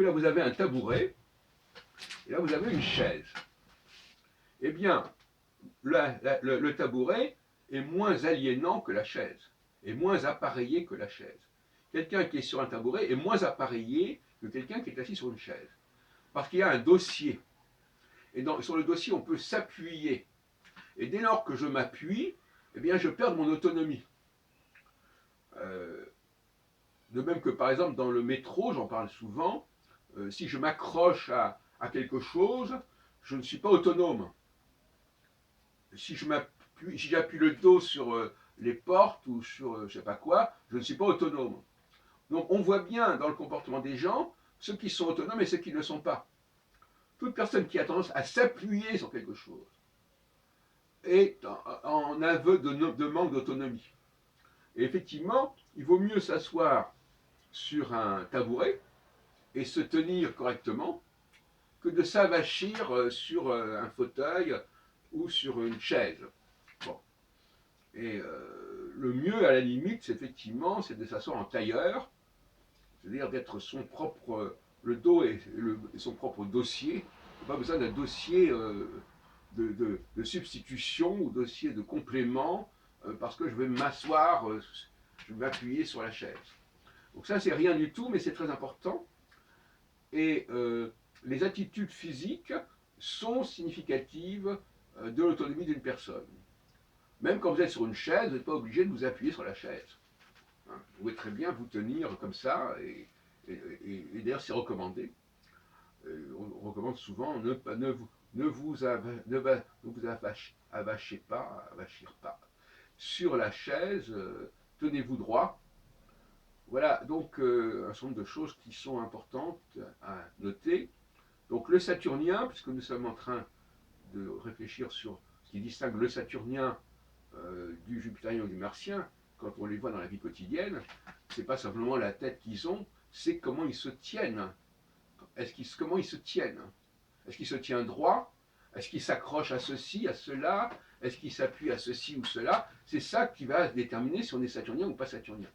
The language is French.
où là vous avez un tabouret, et là vous avez une chaise. Eh bien, le tabouret est moins aliénant que la chaise, est moins appareillé que la chaise. Quelqu'un qui est sur un tabouret est moins appareillé que quelqu'un qui est assis sur une chaise. Parce qu'il y a un dossier. Et sur le dossier, on peut s'appuyer. Et dès lors que je m'appuie, eh bien, je perds mon autonomie. De même que, par exemple, dans le métro, j'en parle souvent, si je m'accroche à quelque chose, je ne suis pas autonome. Si j'appuie le dos sur les portes ou sur je ne sais pas quoi, je ne suis pas autonome. Donc on voit bien dans le comportement des gens ceux qui sont autonomes et ceux qui ne le sont pas. Toute personne qui a tendance à s'appuyer sur quelque chose est en aveu de manque d'autonomie. Et effectivement, il vaut mieux s'asseoir sur un tabouret et se tenir correctement que de s'avachir sur un fauteuil ou sur une chaise. Bon. Et le mieux, à la limite, c'est effectivement, c'est de s'asseoir en tailleur, c'est-à-dire d'être son propre, le dos et son propre dossier. Pas besoin d'un dossier de substitution ou dossier de complément parce que je vais m'asseoir, je vais m'appuyer sur la chaise. Donc ça, c'est rien du tout, mais c'est très important. Et les attitudes physiques sont significatives de l'autonomie d'une personne. Même quand vous êtes sur une chaise, vous n'êtes pas obligé de vous appuyer sur la chaise. Hein, vous pouvez très bien vous tenir comme ça, et d'ailleurs c'est recommandé. On recommande souvent ne vous avachez pas, avachir pas. Sur la chaise, tenez-vous droit. Voilà donc un certain nombre de choses qui sont importantes à noter. Donc le saturnien, puisque nous sommes en train de réfléchir sur ce qui distingue le saturnien du jupitérien ou du martien, quand on les voit dans la vie quotidienne, c'est pas simplement la tête qu'ils ont, c'est comment ils se tiennent. Comment ils se tiennent? Est-ce qu'il se tient droit? Est-ce qu'il s'accroche à ceci, à cela? Est-ce qu'il s'appuie à ceci ou cela? C'est ça qui va déterminer si on est saturnien ou pas saturnien.